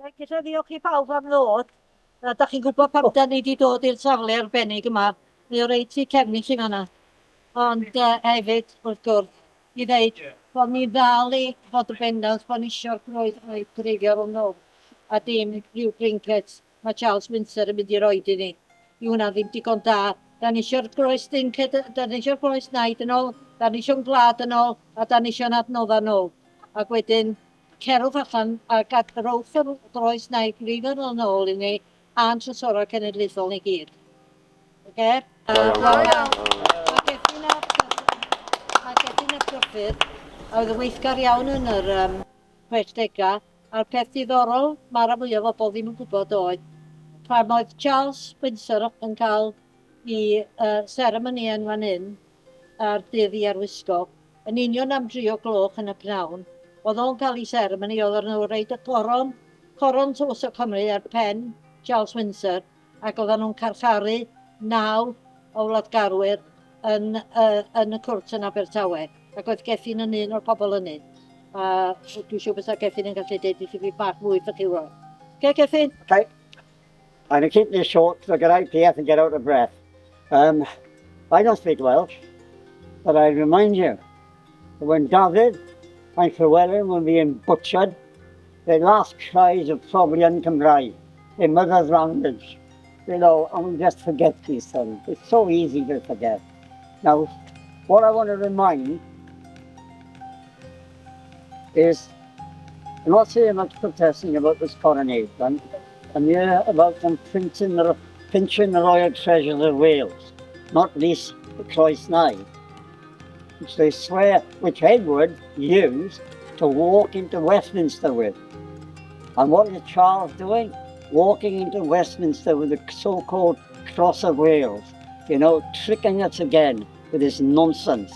Gyda ddiolch i pawb am ddod. Da chi'n gwybod pam da ni wedi dod i'r safle arbennig yma. Mae o reit i cefnus i fanna. Ond hefyd, wrth gwrs, i ddeud bod ni ddal i fod y bendant bod ni eisiau'r groed o'i dreigio rhwng nhw. A dim rhyw brincet mae Charles Windsor yn mynd i roed i ni. I hwnna ddim digon da. Da ni eisiau'r groes dinced, da ni eisiau'r groes naid yn ôl, da ni eisiau'n glad yn ôl, a da ni eisiau'n adnodda yn ôl. Ac wedyn, cerwch allan a gadrwch yr groes naid grifo yn ôl i ni a'n trysora cenedlaethol ni gyd. Oce? Mae Gethin a Gruffydd a oedd y weithgar iawn yn yr 60au a'r peth diddorol mae'r mwyaf o bobl ddim yn gwybod oedd pan oedd Charles Windsor yn cael i seremoni yn fan hyn ar dydd i arwisgo yn union am 3 o'r gloch yn y pnawn. Oedd o'n cael ei seremoni, oedd nhw reid y coron tos o Cymru ar pen Charles Windsor, ac oedden nhw'n carcharu 9 o wladgarwyr yn y cwrt yn Abertawe. Ac oedd Gethin yn un o'r pobl yny. Dwi'n siŵr beth Gethin yn gallu dweud i chi bach mwy ffych i'w roi. Okay, Gethin? Okay. I'm going to keep this short so I get out here and get out of breath. I don't speak Welsh, but I remind you that when David and Llywelyn were being butchered, their last cries were probably in Cymraeg, their mother's language. You know, and we just forget these things. It's so easy to forget. Now, what I want to remind is, I'm not saying much protesting about this coronation, I'm here about them pinching the royal treasures of Wales, not least the Croesnau, which they swear, which Edward used to walk into Westminster with. And what is Charles doing? Walking into Westminster with the so-called Cross of Wales, you know, tricking us again with this nonsense.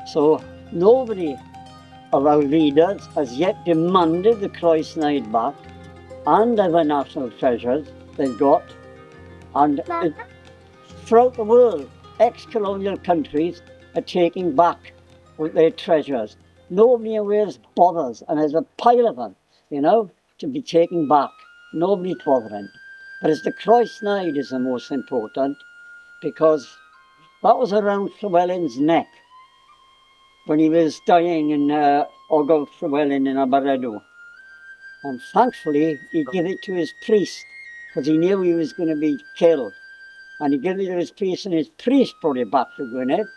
So nobody of our leaders has yet demanded the Croesnau back and other national treasures they've got. And throughout the world, ex-colonial countries are taking back their treasures. Nobody in Wales bothers, and there's a pile of them, you know, to be taken back. Nobody's bothering. But it's the Croesnau is the most important, because that was around Llywelyn's neck when he was dying in Ogof Llywelyn in Aberedw. And thankfully, he gave it to his priest, because he knew he was going to be killed. And he gave it to his priest, and his priest brought it back to Gwynedd,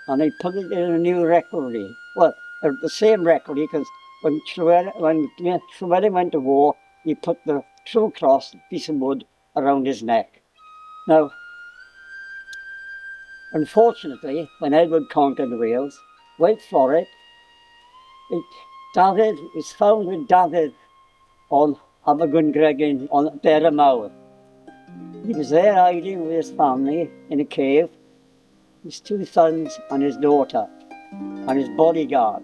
and they put it in a new rectory. Well, the same rectory, because when Llywelyn went to war, he put the true cross, piece of wood, around his neck. Now, unfortunately, when Edward conquered Wales, wait for it, David was found with David on Abergwyngregin on Berry Mawr. He was there hiding with his family in a cave, his 2 sons and his daughter, and his bodyguard.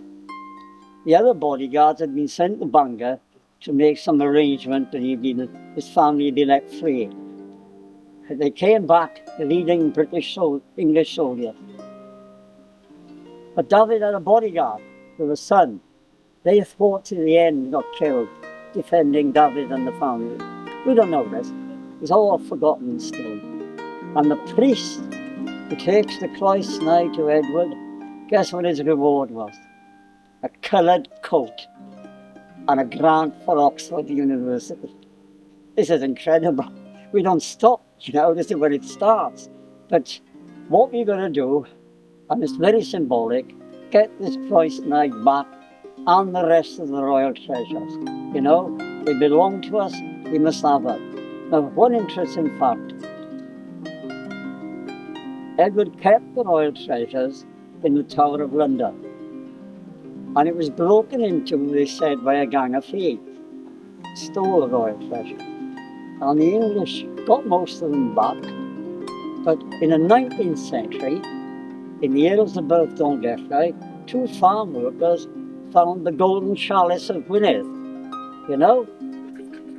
The other bodyguards had been sent to Bangor to make some arrangement that his family would be let free. They came back leading English soldiers. But David had a bodyguard with a son. They fought to the end and got killed, defending David and the family. We don't know this. It's all forgotten still. And the priest who takes the Croesnau to Edward, guess what his reward was? A coloured coat and a grant for Oxford University. This is incredible. We don't stop, you know, this is where it starts. But what we're going to do, and it's very symbolic, get this Croesnau back and the rest of the royal treasures. You know, they belong to us, we must have them. Now, one interesting fact, Edward kept the royal treasures in the Tower of London. And it was broken into, they said, by a gang of thieves. Stole the royal treasure. And the English got most of them back. But in the 19th century, in the hills above Dongellau, 2 farm workers found the golden chalice of Gwynedd, you know?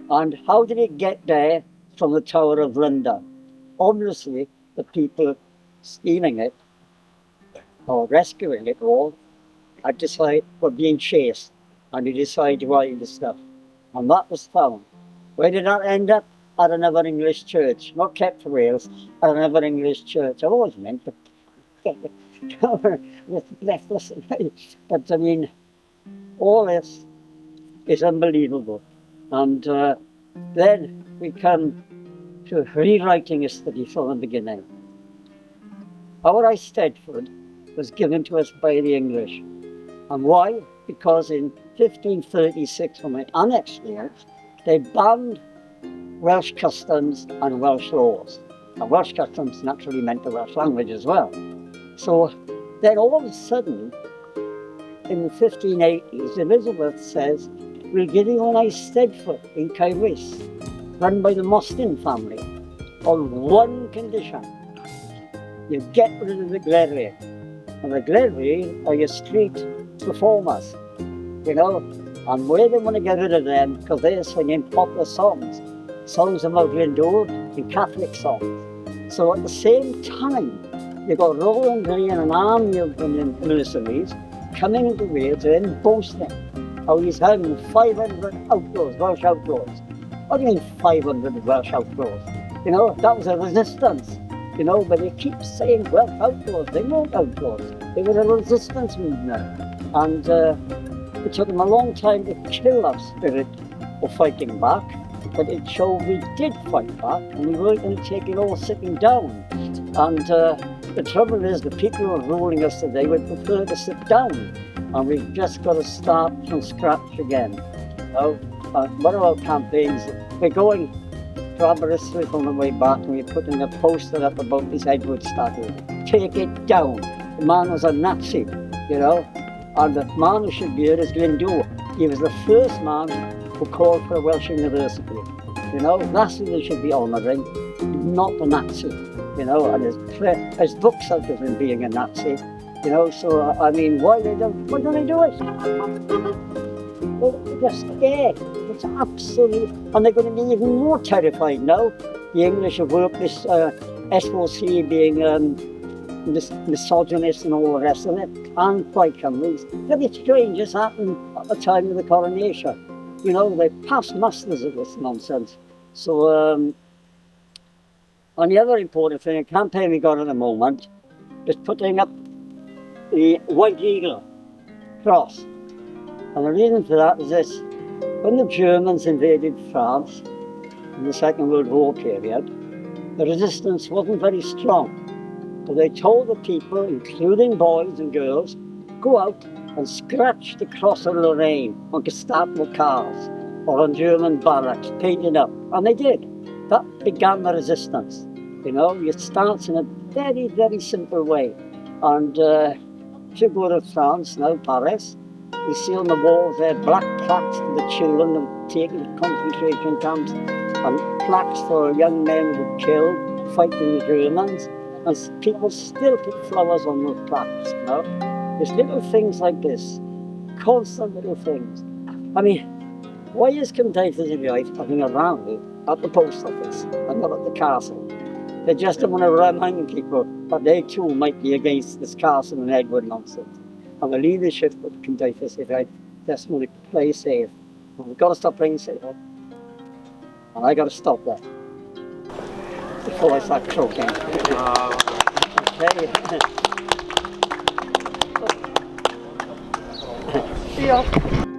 And how did it get there from the Tower of London? Obviously, the people stealing it, or rescuing it all, had decided were being chased, and they decided to hide the stuff. And that was found. Where did that end up? At another English church. Not kept for Wales, at another English church. I've always meant to breathless. But I mean, all this is unbelievable. And then we come to rewriting history from the beginning. Our Eisteddfod was given to us by the English. And why? Because in 1536, when we annexed it, they banned Welsh customs and Welsh laws. And Welsh customs naturally meant the Welsh language as well. So then all of a sudden, in the 1580s, Elizabeth says, we'll give you an Eisteddfod in Caernarfon, run by the Mostyn family, on one condition. You get rid of the glerwy. And the glerwy are your street performers, you know, and where they want to get rid of them, because they're singing popular songs about Glyndŵr and Catholic songs. So at the same time, you've got Roland Lee and an army of mercenaries coming into Wales and boasting how he's having 500 outlaws, Welsh outlaws. What do you mean 500 Welsh outlaws? You know, that was a resistance, you know, but they keep saying Welsh outlaws. They weren't outlaws. They were a resistance movement. And it took them a long time to kill that spirit of fighting back, but it showed we did fight back and we weren't going to take it all sitting down. And the trouble is the people who are ruling us today would prefer to sit down, and we've just got to start from scratch again. You know? One of our campaigns, we're going to Aberystwyth on the way back, and we're putting a poster up about this Edward statue. Take it down. The man was a Nazi, you know, and the man who should be here is Glyndŵr. He was the first man who called for a Welsh university. You know, that's who they should be honouring, not the Nazi. You know, and there's books out of him being a Nazi. You know, so I mean, why don't they do it? Well, they're scared. It's absolute, and they're going to be even more terrified now. The English have worked this SOC being misogynist and all the rest of it, and by Cymru's. Very strange this happened at the time of the coronation. You know, they're past masters of this nonsense. So, and the other important thing, a campaign we got at the moment, is putting up the White Eagle cross. And the reason for that is this: when the Germans invaded France in the Second World War period, the resistance wasn't very strong. So they told the people, including boys and girls, go out and scratch the cross of Lorraine on Gestapo cars or on German barracks, painted up. And they did. That began the resistance. You know, it starts in a very, very simple way. And if you go to France now, Paris, you see on the walls there black plaques for the children who taken to concentration camps, and plaques for young men who were killed fighting the Germans. And people still put flowers on those plaques, you know. There's little things like this, constant little things. I mean, why is Cymdeithas Uniaith having a rally at the post office and not at the castle? They just don't want to remind people that they too might be against this castle and Edward nonsense. And the leadership of Cymdeithas Uniaith just want to play safe. And we've got to stop playing safe. And I got to stop that before I start croaking. Okay. Diolch.